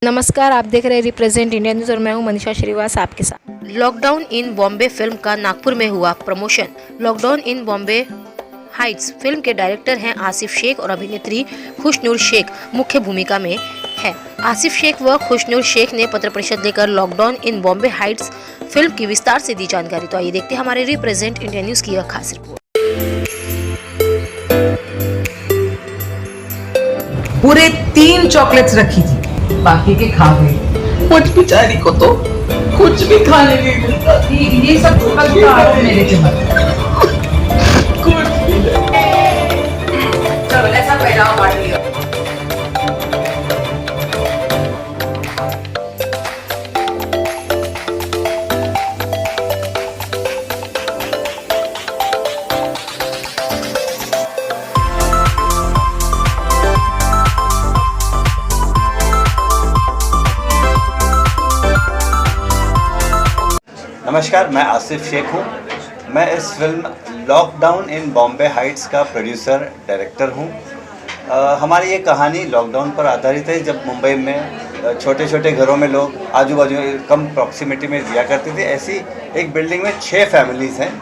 नमस्कार, आप देख रहे हैं रिप्रेजेंट इंडिया न्यूज़ और मैं हूं मनीषा श्रीवास आपके साथ। लॉकडाउन इन बॉम्बे फिल्म का नागपुर में हुआ promotion. Lockdown in Bombay Heights film के डायरेक्टर हैं आसिफ शेख और अभिनेत्री खुशनूर शेख मुख्य भूमिका में है। आसिफ शेख व खुशनूर शेख ने पत्र परिषद देकर lockdown in Bombay Heights film की विस्तार से दी जानकारी। तो आइए देखते हैं हमारे रिप्रेजेंट इंडिया न्यूज़ की यह खास रिपोर्ट। पूरे 3 चॉकलेट्स रखी थी, बाकी के खा गई। मुझ बेचारी को तो कुछ भी खाने नहीं मिलता। ये सब छोटा छोटा आरोप मेरे के मत। कुछ भी नहीं। चलो ऐसा पहला बांट लिया। नमस्कार, मैं आसिफ शेख हूँ। मैं इस film lockdown in Bombay Heights का प्रोड्यूसर डायरेक्टर हूँ। हमारी ये कहानी लॉकडाउन पर आधारित है, जब मुंबई में छोटे छोटे घरों में लोग आजू बाजू कम प्रॉक्सिमिटी में जिया करते थे। ऐसी एक बिल्डिंग में 6 फैमिलीज़ हैं,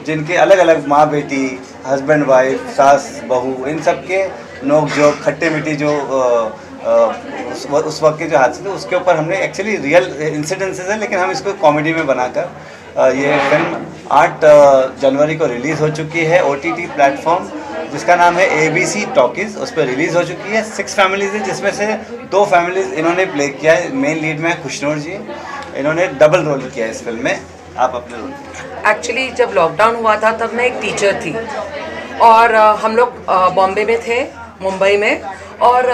जिनके अलग अलग माँ बेटी, हस्बैंड वाइफ, सास बहू, इन सब के नोक जोक, खट्टे मीठी जो उस वक्त के जो हादसे थे उसके ऊपर हमने एक्चुअली रियल इंसिडेंसेस हैं, लेकिन हम इसको कॉमेडी में बनाकर ये फिल्म 8 जनवरी को रिलीज़ हो चुकी है। OTT प्लेटफॉर्म जिसका नाम है ABC टॉकीज़, उस पर रिलीज़ हो चुकी है। 6 फैमिलीज़ हैं, जिसमें से 2 फैमिलीज़ इन्होंने प्ले किया है। मेन लीड में खुशनूर जी, इन्होंने डबल रोल किया है इस फिल्म में। आप अपने रोल। एक्चुअली जब लॉकडाउन हुआ था तब मैं एक टीचर थी और हम लोग बॉम्बे में थे, मुंबई में, और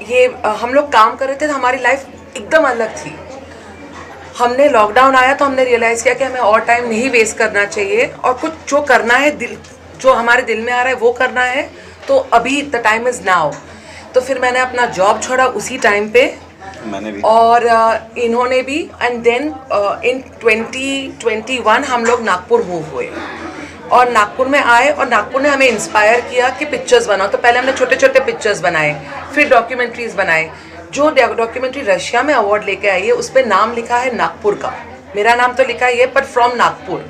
ये हम लोग काम कर रहे थे तो हमारी लाइफ एकदम अलग थी। हमने लॉकडाउन आया तो हमने रियलाइज़ किया कि हमें और टाइम नहीं वेस्ट करना चाहिए और कुछ जो करना है, जो हमारे दिल में आ रहा है वो करना है। तो अभी द टाइम इज़ नाउ। तो फिर मैंने अपना जॉब छोड़ा उसी टाइम पे, मैंने भी, और इन्होंने भी। एंड देन इन 2021 हम लोग नागपुर मूव हुए और नागपुर में आए और नागपुर ने हमें इंस्पायर किया कि पिक्चर्स बनाओ। तो पहले हमने छोटे छोटे पिक्चर्स बनाए, फिर डॉक्यूमेंट्रीज बनाए। जो डॉक्यूमेंट्री रशिया में अवार्ड लेके आई है उस पर नाम लिखा है नागपुर का। मेरा नाम तो लिखा है पर फ्रॉम नागपुर।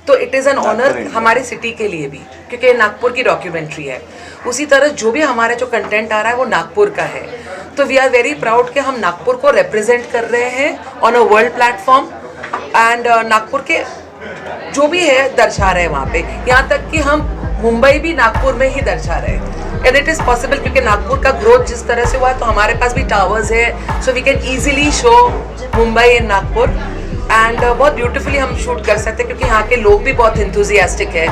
तो इट इज़ एन ऑनर हमारे सिटी के लिए भी, क्योंकि नागपुर की डॉक्यूमेंट्री है। उसी तरह जो भी हमारा जो कंटेंट आ रहा है वो नागपुर का है। तो वी आर वेरी प्राउड कि हम नागपुर को रिप्रेजेंट कर रहे हैं on a world platform. And Nagpur के जो भी है दर्शा रहे हैं वहाँ पे, यहाँ तक कि हम मुंबई भी नागपुर में ही दर्शा रहे हैं। एंड इट इज़ पॉसिबल क्योंकि नागपुर का ग्रोथ जिस तरह से हुआ है तो हमारे पास भी टावर्स है, so we can easily show Mumbai in Nagpur. And बहुत ब्यूटीफुली हम शूट कर सकते हैं क्योंकि यहाँ के लोग भी बहुत इंथुजियास्टिक है,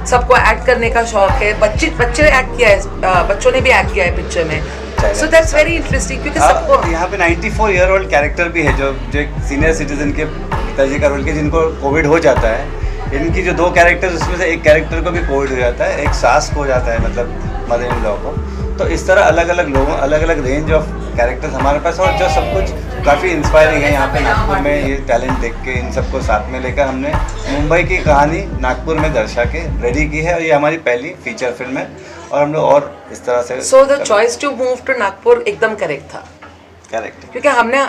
सबको एक्ट करने का शौक है। बच्चे एक्ट किया है, बच्चों ने भी एक्ट किया है पिक्चर में। सो दैट्स वेरी इंटरेस्टिंग क्योंकि सबको यहाँ पे 94 ईयर ओल्ड कैरेक्टर भी है, जो एक सीनियर सिटीजन के पिताजी का रोल के, जिनको कोविड हो जाता है। इनकी जो 2 कैरेक्टर्स, उसमें से एक कैरेक्टर को भी कोविड हो जाता है, एक सास को हो जाता है, मतलब मदर इन लॉ को। तो इस तरह अलग अलग लोगों, अलग अलग रेंज ऑफ कैरेक्टर्स हमारे पास, और जो सब कुछ काफ़ी इंस्पायरिंग है। यहाँ पे नागपुर में ये टैलेंट देख के इन सबको साथ में लेकर हमने मुंबई की कहानी नागपुर में दर्शा के रेडी की है, और ये हमारी पहली फीचर फिल्म है। और हम लोग और इस तरह से so the choice to move to Nagpur एकदम करेक्ट था। करेक्ट, क्योंकि हमने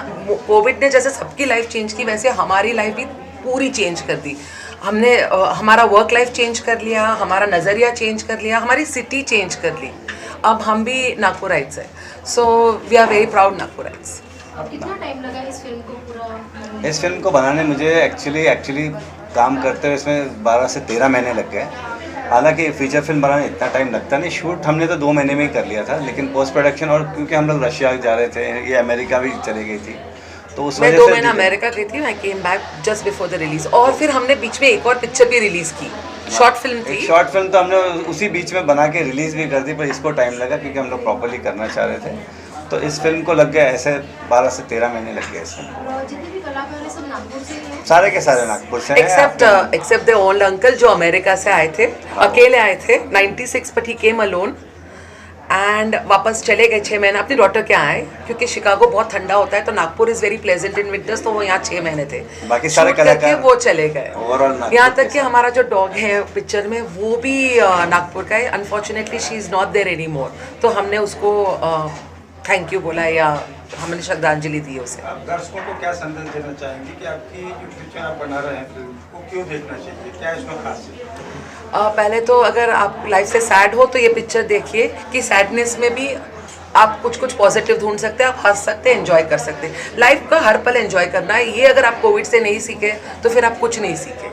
कोविड ने जैसे सबकी लाइफ चेंज की, वैसे हमारी लाइफ भी पूरी चेंज कर दी। हमने हमारा वर्क लाइफ चेंज कर लिया, हमारा नज़रिया चेंज कर लिया, हमारी सिटी चेंज कर ली। अब हम भी नागपुराइट्स हैं। So we are very proud Nagpurites. कितना टाइम लगा इस फिल्म को पूरा? इस फिल्म को बनाने मुझे एक्चुअली काम करते हुए इसमें 12 से 13 महीने लग गए। हालांकि फीचर फिल्म बनाने इतना टाइम लगता नहीं, शूट हमने तो 2 महीने में ही कर लिया था, लेकिन पोस्ट प्रोडक्शन, और क्योंकि हम लोग रशिया जा रहे थे, ये अमेरिका भी चली गई थी, तो उस वजह से 2 महीना अमेरिका गई थी। I came back just before the release. और फिर हमने बीच में एक और पिक्चर भी रिलीज की, शॉर्ट फिल्म थी। शॉर्ट फिल्म तो हमने उसी बीच में बना के रिलीज़ भी कर दी, पर इसको टाइम लगा क्योंकि हम लोग प्रॉपरली करना चाह रहे थे। तो इस फिल्म को लग गया ऐसे 12 से 13 महीने लग गए इसमें। जितने भी कलाकार हैं सब नागपुर से ही हैं? सारे के सारे नागपुर से हैं, एक्सेप्ट द ओल्ड अंकल जो अमेरिका से आए थे। अकेले आए थे 96, but he came alone and वापस चले गए 6 महीने अपनी डॉटर के आए, क्योंकि शिकागो बहुत ठंडा होता है तो Nagpur is very pleasant in winters, तो वो यहाँ 6 महीने थे। बाकी सारे Shoot करके कलाकार वो चले गए। यहाँ तक कि साथ। हमारा जो डॉग है पिक्चर में वो भी नागपुर का है। Unfortunately she is not there any more, तो हमने उसको थैंक यू बोला या हमने श्रद्धांजलि दी उसे। आप दर्शकों को क्या संदेश देना चाहेंगे कि आपकी जो फ्यूचर आप बना रहे हैं फिल्म को क्यों देखना चाहिए, क्या इसमें खास है? पहले तो अगर आप लाइफ से सैड हो तो ये पिक्चर देखिए कि सैडनेस में भी आप कुछ पॉजिटिव ढूंढ सकते हैं, आप हंस सकते हैं, एंजॉय कर सकते हैं। लाइफ का हर पल एंजॉय करना है, ये अगर आप कोविड से नहीं सीखे तो फिर आप कुछ नहीं सीखे।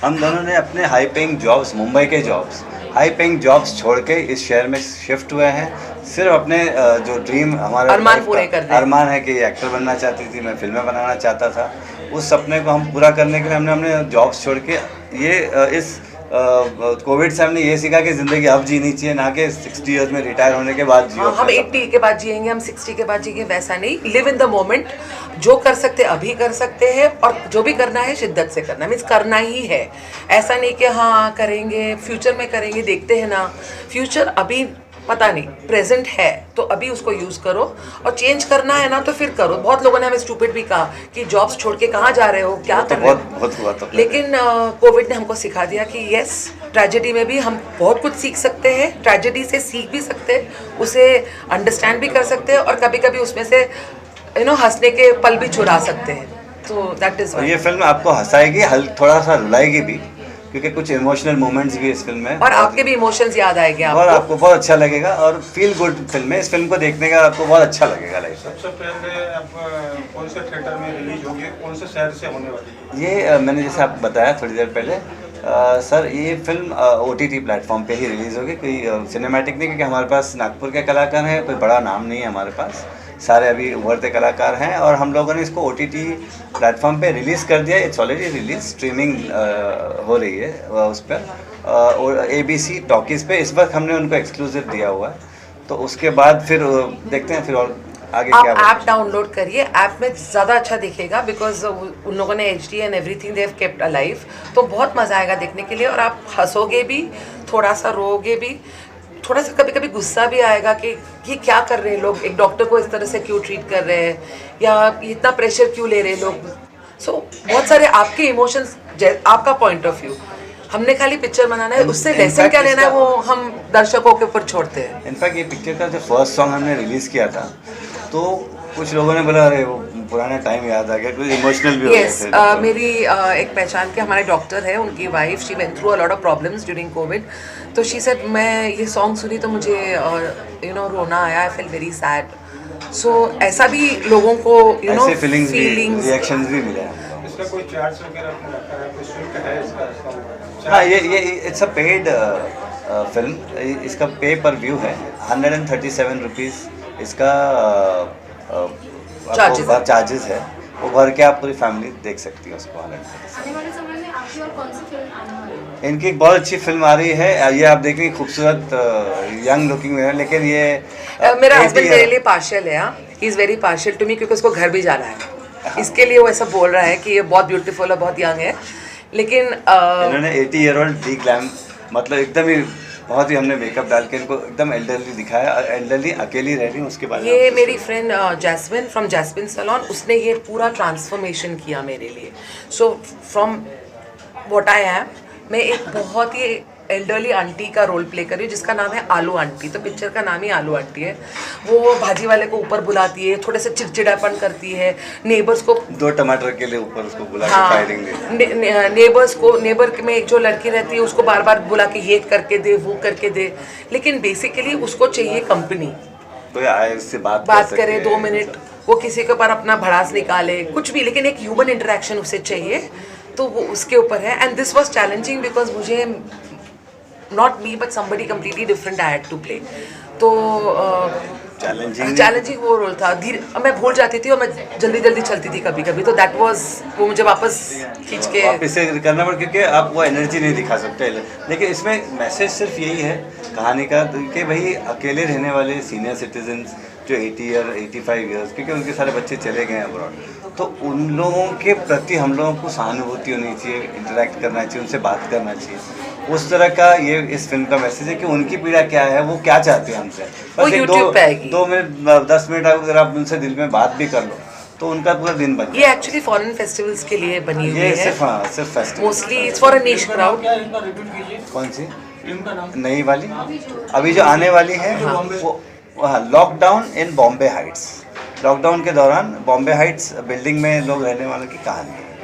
हम दोनों ने अपने हाई पेइंग जॉब्स, मुंबई के जॉब्स, हाई पेइंग जॉब्स छोड़ के इस शहर में शिफ्ट हुए हैं, सिर्फ अपने जो ड्रीम हमारा अरमान पूरे करने। अरमान है कि एक्टर बनना चाहती थी, मैं फिल्में बनाना चाहता था, उस सपने को हम पूरा करने के लिए हमने अपने जॉब्स छोड़ के ये इस कोविड से हमने ये सीखा कि ज़िंदगी अब जीनी चाहिए, ना कि 60 ईयर्स में रिटायर होने के बाद जियो। हम 80 के बाद जिएंगे, हम 60 के बाद जिएंगे, वैसा नहीं। लिव इन द मोमेंट, जो कर सकते अभी कर सकते हैं और जो भी करना है शिद्दत से करना, मीन्स करना ही है। ऐसा नहीं कि हाँ करेंगे फ्यूचर में करेंगे, देखते हैं ना। फ्यूचर अभी पता नहीं, प्रेजेंट है तो अभी उसको यूज़ करो, और चेंज करना है ना तो फिर करो। बहुत लोगों ने हमें स्टूपिड भी कहा कि जॉब्स छोड़ के कहाँ जा रहे हो, क्या कर रहे हो। बहुत हुआ तो लेकिन कोविड ने हमको सिखा दिया कि यस, ट्रेजेडी में भी हम बहुत कुछ सीख सकते हैं, ट्रेजेडी से सीख भी सकते हैं, उसे अंडरस्टैंड भी कर सकते हैं, और कभी कभी उसमें से हंसने के पल भी चुरा सकते हैं। तो दैट इज़ ये फिल्म आपको हंसाएगी, थोड़ा सा रुलाएगी भी, क्योंकि कुछ इमोशनल मोमेंट्स भी इस फिल्म में, और आपके भी इमोशंस याद आएंगे और आपको बहुत अच्छा लगेगा, और फील गुड फिल्म है। इस फिल्म को देखने का आपको बहुत अच्छा लगेगा लाइफ में। सबसे पहले आप कौन से थिएटर में रिलीज होगी, कौन से शहर से होने वाली है? ये मैंने जैसे आप बताया थोड़ी देर पहले, सर ये फिल्म OTT प्लेटफॉर्म पे ही रिलीज़ होगी, कोई सिनेमैटिक नहीं, क्योंकि हमारे पास नागपुर के कलाकार हैं, कोई बड़ा नाम नहीं है हमारे पास, सारे अभी उभरते कलाकार हैं, और हम लोगों ने इसको OTT प्लेटफॉर्म पे रिलीज़ कर दिया। इट्स ऑलरेडी रिलीज, स्ट्रीमिंग हो रही है उस पर, और ABC टॉकीज़ पे इस वक्त हमने उनको एक्सक्लूसिव दिया हुआ है। तो उसके बाद फिर देखते हैं फिर और आगे आप क्या ऐप डाउनलोड करिए, ऐप में ज़्यादा अच्छा दिखेगा, बिकॉज उन लोगों ने HD and everything they have kept alive, तो बहुत मज़ा आएगा देखने के लिए, और आप हंसोगे भी, थोड़ा सा रोओगे भी, थोड़ा सा कभी कभी गुस्सा भी आएगा कि ये क्या कर रहे हैं लोग, एक डॉक्टर को इस तरह से क्यों ट्रीट कर रहे हैं, या इतना प्रेशर क्यों ले रहे हैं लोग। सो बहुत सारे आपके इमोशंस, आपका पॉइंट ऑफ व्यू, हमने खाली पिक्चर बनाना है, उससे लेसन क्या लेना है वो हम दर्शकों के ऊपर छोड़ते हैं। इनफैक्ट ये पिक्चर का जो फर्स्ट सॉन्ग हमने रिलीज़ किया था, तो कुछ लोगों ने बोला अरे वो पुराना टाइम याद आ गया, कुछ इमोशनल भी हो गए थे। तो मेरी एक पहचान के हमारे डॉक्टर है, उनकी wife, she went through a lot of problems during Covid, तो शी सेड मैं ये सॉन्ग सुनी तो मुझे रोना आया, आई फील वेरी सैड। सो ऐसा भी लोगों को ऐसे फीलिंग्स रिएक्शंस भी मिले हैं। इसका कोई चार्ज वगैरह आपने रखा है, कोई शुल्क है इसका? हाँ, ये इट्स अ पेड फिल्म, इसका पे पर व्यू है 137 रुपीज़ इसका चार्जेस है, वो भर के आप पूरी फैमिली देख सकती है उसको। आने वाले समय में आपकी और कौन सी फिल्म आने वाली है? इनकी एक बहुत अच्छी फिल्म आ रही है, ये आप देखेंगे, खूबसूरत यंग लुकिंग में है, लेकिन ये मेरा हस्बैंड मेरे लिए पार्शियल है, he is very partial to me, क्योंकि उसको घर भी जाना है, इसके लिए वो ऐसा बोल रहा है कि ये बहुत ब्यूटीफुल है, बहुत यंग है, लेकिन इन्होंने 80-year-old डी ग्लैम, मतलब एकदम ही बहुत ही हमने मेकअप डाल के इनको एकदम एल्डरली दिखाया, एल्डरली अकेली रह रही हूँ उसके बाद। ये मेरी friend Jasmine from Jasmine salon, उसने ये पूरा ट्रांसफॉर्मेशन किया मेरे लिए। So from what I am, मैं एक बहुत ही एल्डरली आंटी का रोल प्ले कर रही हूँ, जिसका नाम है आलू आंटी, तो पिक्चर का नाम ही आलू आंटी है। वो भाजी वाले को ऊपर बुलाती है, थोड़े से चिड़चिड़ापन करती है, नेबर्स को 2 टमाटर के लिए ऊपर उसको बुला के फायरिंग दे, नेबर्स को, नेबर में एक जो लड़की रहती है उसको बार बार बुला के ये करके दे, वो करके दे, लेकिन बेसिकली उसको चाहिए कंपनी, कोई आए उससे बात करे 2 मिनट, वो किसी के ऊपर अपना भड़ास निकाले, कुछ भी, लेकिन एक ह्यूमन इंटरेक्शन उसे चाहिए, तो वो उसके ऊपर है। And this was challenging because मुझे, not me but somebody completely different I had to play, तो चैलेंजिंग वो रोल था। मैं भूल जाती थी और मैं जल्दी जल्दी चलती थी कभी कभी, तो दैट वाज, वो मुझे वापस खींच के वापस से करना पड़ा, क्योंकि आप वो एनर्जी नहीं दिखा सकते। लेकिन इसमें मैसेज सिर्फ यही है कहानी का कि भाई अकेले रहने वाले सीनियर सिटीजन्स जो 85 ईयर्स, क्योंकि उनके सारे बच्चे चले गए हैं अब्रॉड, तो उन लोगों के प्रति हम लोगों को सहानुभूति होनी चाहिए, इंटरेक्ट करना चाहिए, उनसे बात करना चाहिए। उस तरह का ये इस फिल्म का मैसेज है कि उनकी पीड़ा क्या है, वो क्या चाहते हैं हमसे। वो YouTube पे आएगी। 2 मिनट 10 मिनट अगर आप उनसे दिल में बात भी कर लो तो उनका पूरा दिन बन ये एक्चुअली फॉरेन फेस्टिवल्स के लिए बनी हुई ये है, सिर्फ festival, mostly it's for a niche crowd. कौन सी नई वाली अभी जो आने वाली है, वो हाँ, lockdown in Bombay Heights. Lockdown के दौरान बॉम्बे हाइट्स बिल्डिंग में लोग रहने वालों की कहानी है।